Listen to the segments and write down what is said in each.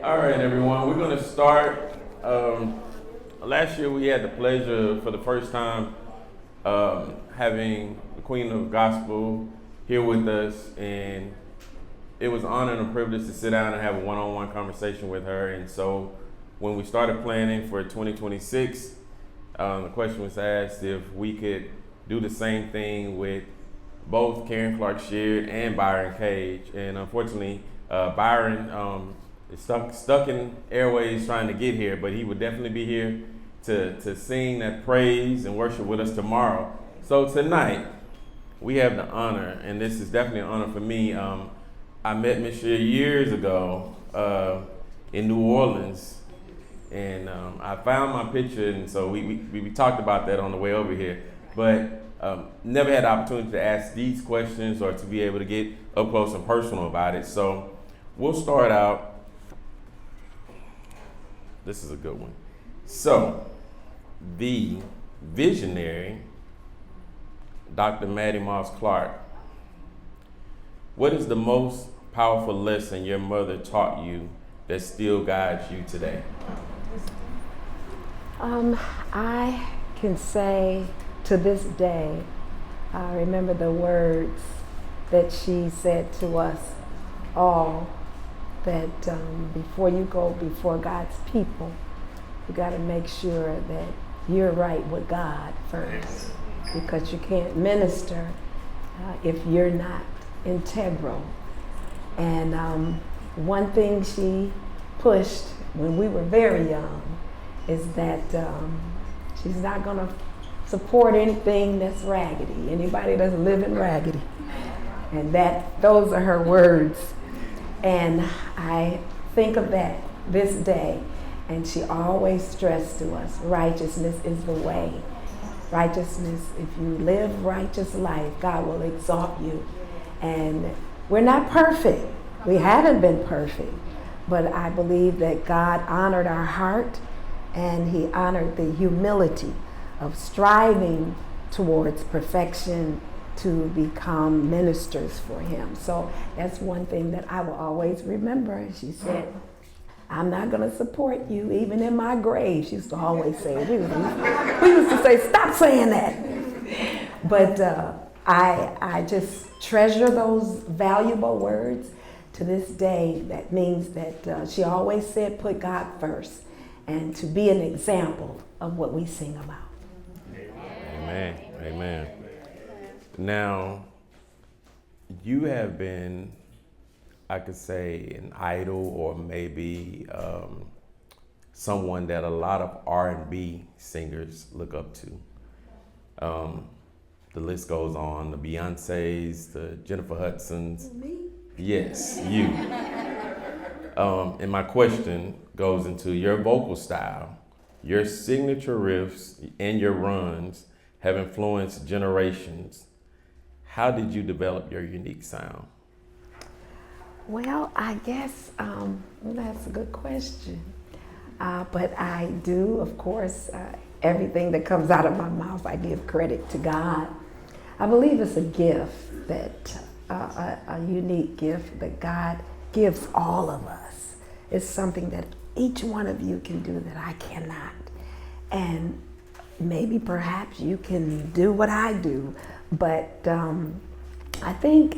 All right, everyone, we're going to start. Last year we had the pleasure for the first time having the Queen of Gospel here with us, and it was an honor and a privilege to sit down and have a one-on-one conversation with her. And so when we started planning for 2026, the question was asked if we could do the same thing with both Clark Sheard and Byron Cage. And unfortunately, Byron is stuck in airways trying to get here, but he would definitely be here to sing that praise and worship with us tomorrow. So tonight, we have the honor, and this is definitely an honor for me. I met Miss Sheard years ago in New Orleans, and I found my picture, and so we talked about that on the way over here, but never had the opportunity to ask these questions or to be able to get up close and personal about it. So we'll start out. This is a good one. So, the visionary, Dr. Maddie Moss Clark, what is the most powerful lesson your mother taught you that still guides you today? I can say to this day, I remember the words that she said to us all, that before you go before God's people, you got to make sure that you're right with God first, because you can't minister if you're not integral. And one thing she pushed when we were very young is that she's not going to support anything that's raggedy, anybody that's living raggedy. And those are her words. And I think of that this day, and she always stressed to us, righteousness is the way. Righteousness, if you live righteous life, God will exalt you. And we're not perfect. We haven't been perfect. But I believe that God honored our heart, and he honored the humility of striving towards perfection to become ministers for him. So that's one thing that I will always remember. She said, I'm not going to support you even in my grave. She used to always say it. We used to say, stop saying that. But I just treasure those valuable words to this day. That means that she always said, put God first, and to be an example of what we sing about. Amen. Amen. Now, you have been, I could say, an idol, or maybe someone that a lot of R&B singers look up to. The list goes on, the Beyoncés, the Jennifer Hudsons. Me? Yes, you. And my question goes into your vocal style. Your signature riffs and your runs have influenced generations. How did you develop your unique sound? Well, I guess that's a good question. But I do, of course, everything that comes out of my mouth, I give credit to God. I believe it's a gift, that a unique gift that God gives all of us. It's something that each one of you can do that I cannot. And maybe perhaps you can do what I do, but I think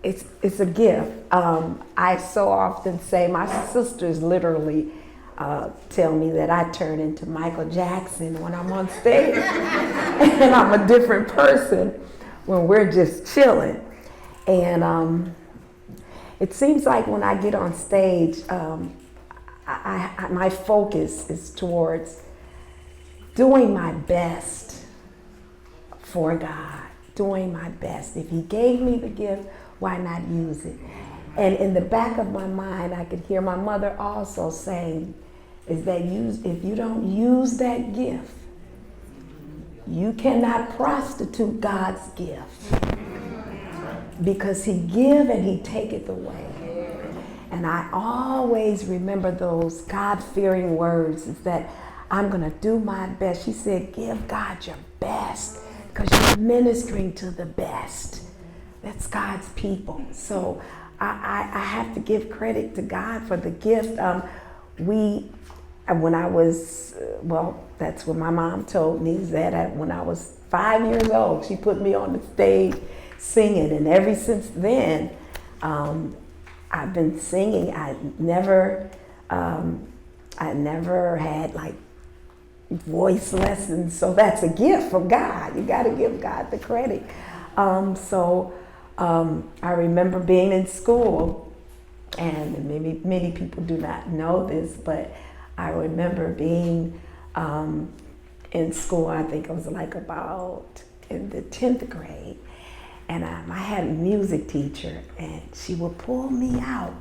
it's a gift. I so often say, my sisters literally tell me that I turn into Michael Jackson when I'm on stage, and I'm a different person when we're just chilling. And it seems like when I get on stage, my focus is towards doing my best for God, doing my best. If he gave me the gift, why not use it? And in the back of my mind, I could hear my mother also saying, is that if you don't use that gift, you cannot prostitute God's gift, because he give and he taketh away. And I always remember those God-fearing words, is that I'm going to do my best. She said, give God your best, because you're ministering to the best. That's God's people. So I have to give credit to God for the gift. When I was, that's what my mom told me, is that when I was 5 years old, she put me on the stage singing, and ever since then, I've been singing. I never had like voice lessons, so that's a gift from God. You got to give God the credit. I remember being in school, and maybe many people do not know this, but I remember being in school. I think I was like about in the 10th grade, and I had a music teacher, and she would pull me out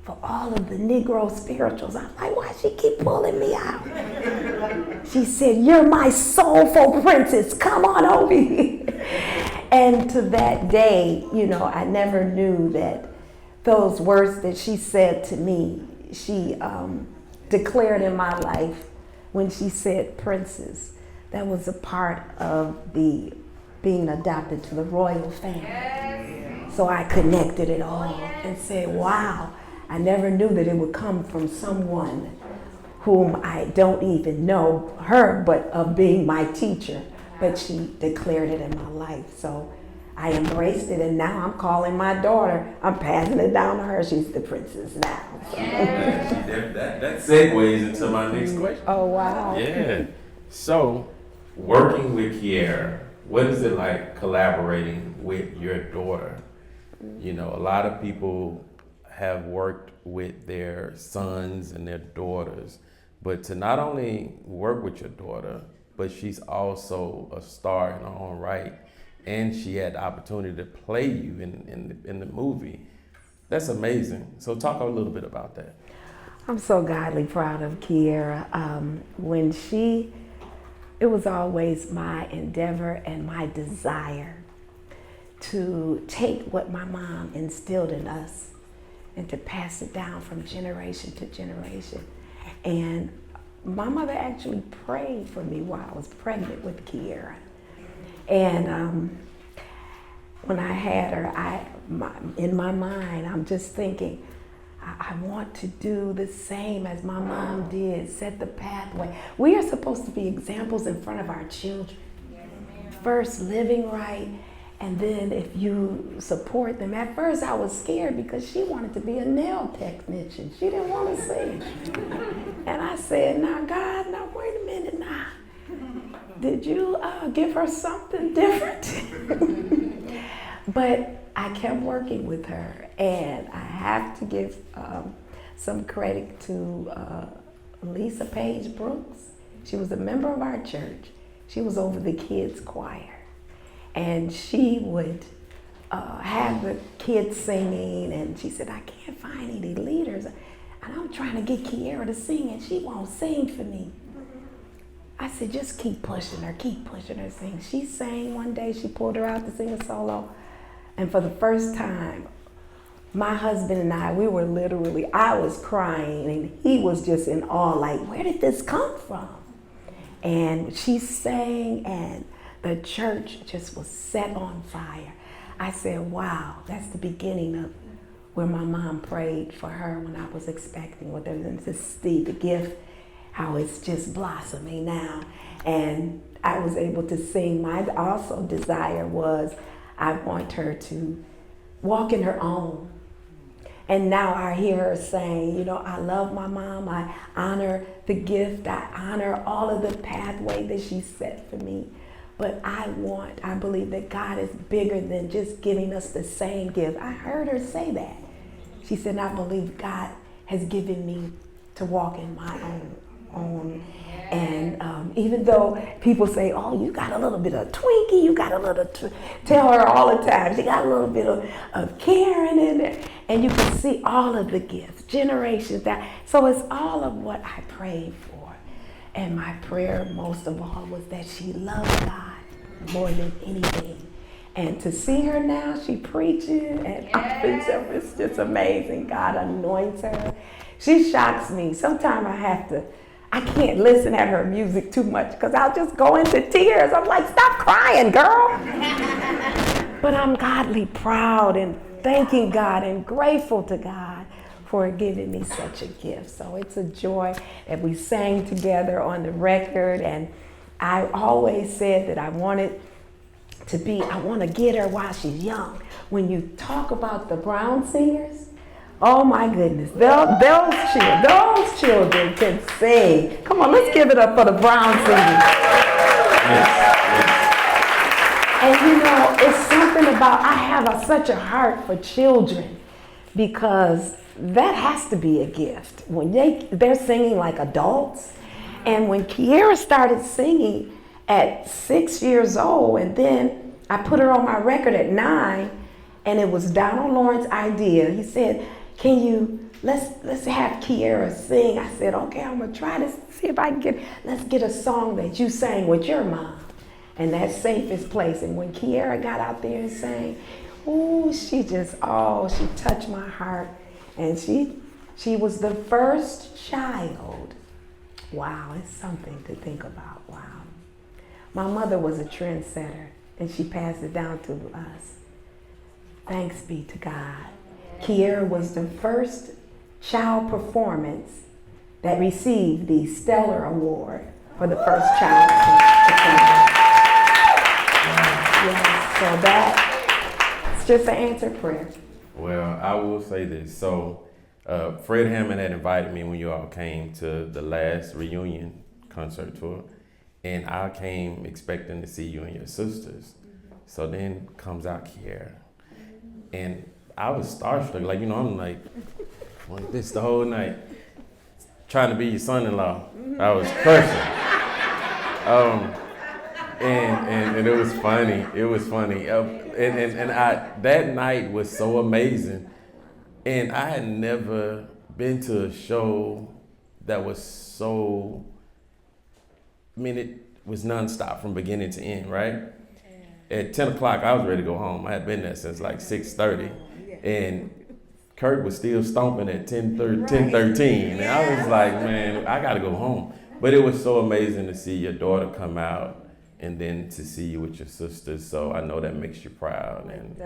for all of the Negro spirituals. I'm like, why she keep pulling me out? She said, you're my soulful princess, come on over here. And to that day, I never knew that those words that she said to me, she declared in my life when she said princess. That was a part of the being adopted to the royal family. Yes. So I connected it all and said, wow, I never knew that it would come from someone whom I don't even know her, but of being my teacher. But she declared it in my life. So I embraced it, and now I'm calling my daughter. I'm passing it down to her. She's the princess now. So. Yeah, that segues into my next question. Oh, wow. Yeah. So, working with Kiera, what is it like collaborating with your daughter? A lot of people have worked with their sons and their daughters, but to not only work with your daughter, but she's also a star in her own right, and she had the opportunity to play you in the movie. That's amazing. So talk a little bit about that. I'm so godly proud of Kiera. It was always my endeavor and my desire to take what my mom instilled in us and to pass it down from generation to generation. And my mother actually prayed for me while I was pregnant with Kiera. And when I had her, in my mind, I'm just thinking, I want to do the same as my mom did, set the pathway. We are supposed to be examples in front of our children. First, living right, and then if you support them. At first, I was scared because she wanted to be a nail technician. She didn't want to sing. And I said, now God, now wait a minute now. Did you give her something different? But I kept working with her, and I have to give some credit to Lisa Page Brooks. She was a member of our church. She was over the kids' choir, and she would have the kids singing, and she said, I can't find any leaders, and I'm trying to get Kiera to sing, and she won't sing for me. I said, just keep pushing her sing. She sang one day, she pulled her out to sing a solo, and for the first time, my husband and I were literally, I was crying, and he was just in awe, like, where did this come from? And she sang, and the church just was set on fire. I said, wow, that's the beginning of where my mom prayed for her when I was expecting with her, and to see the gift, how it's just blossoming now. And I was able to sing. My also desire was I want her to walk in her own. And now I hear her saying, I love my mom. I honor the gift. I honor all of the pathway that she set for me. But I believe that God is bigger than just giving us the same gift. I heard her say that. She said, I believe God has given me to walk in my own. And even though people say, oh, you got a little bit of Twinkie, you got a little, tell her all the time, she got a little bit of Karen in there. And you can see all of the gifts, generations down. So it's all of what I prayed for. And my prayer most of all was that she loved God more than anything. And to see her now, she preaching, and it's just amazing. God anoints her. She shocks me. Sometimes I can't listen at her music too much because I'll just go into tears. I'm like, stop crying, girl. But I'm godly proud, and thanking God and grateful to God for giving me such a gift. So it's a joy that we sang together on the record. And I always said that I want to get her while she's young. When you talk about the Brown singers, oh my goodness, those children can sing. Come on, let's give it up for the Brown singers. And you know, it's something about, I have such a heart for children, because that has to be a gift. When they're singing like adults. And when Kiera started singing at 6 years old, and then I put her on my record at 9, and it was Donald Lawrence's idea. He said, let's have Kiera sing. I said, okay, I'm gonna try to see if I can let's get a song that you sang with your mom. And that's Safest Place. And when Kiera got out there and sang, ooh, she touched my heart. And she was the first child. Wow, it's something to think about. Wow. My mother was a trendsetter, and she passed it down to us. Thanks be to God. Kiera was the first child performance that received the Stellar Award for the first child performance. Yes, so that's just an answered prayer. Well, I will say this. So, Fred Hammond had invited me when you all came to the last reunion concert tour, and I came expecting to see you and your sisters. So then comes out Kiera, and I was starstruck. Like, you know, I'm like this the whole night, trying to be your son-in-law. I was crushing. And it was funny. It was funny. That night was so amazing. And I had never been to a show that was so, it was nonstop from beginning to end, right? At 10 o'clock, I was ready to go home. I had been there since like 6:30. And Kurt was still stomping at 10:13. And I was like, man, I got to go home. But it was so amazing to see your daughter come out, and then to see you with your sisters. So I know that makes you proud. And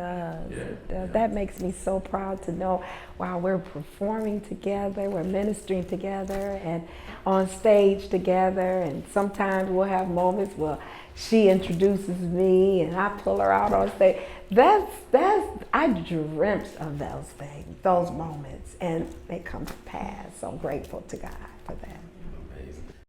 It does. That makes me so proud to know, wow, we're performing together, we're ministering together, and on stage together. And sometimes we'll have moments where she introduces me and I pull her out on stage. I dreamt of those things, those moments, and they come to pass. So I'm grateful to God for that.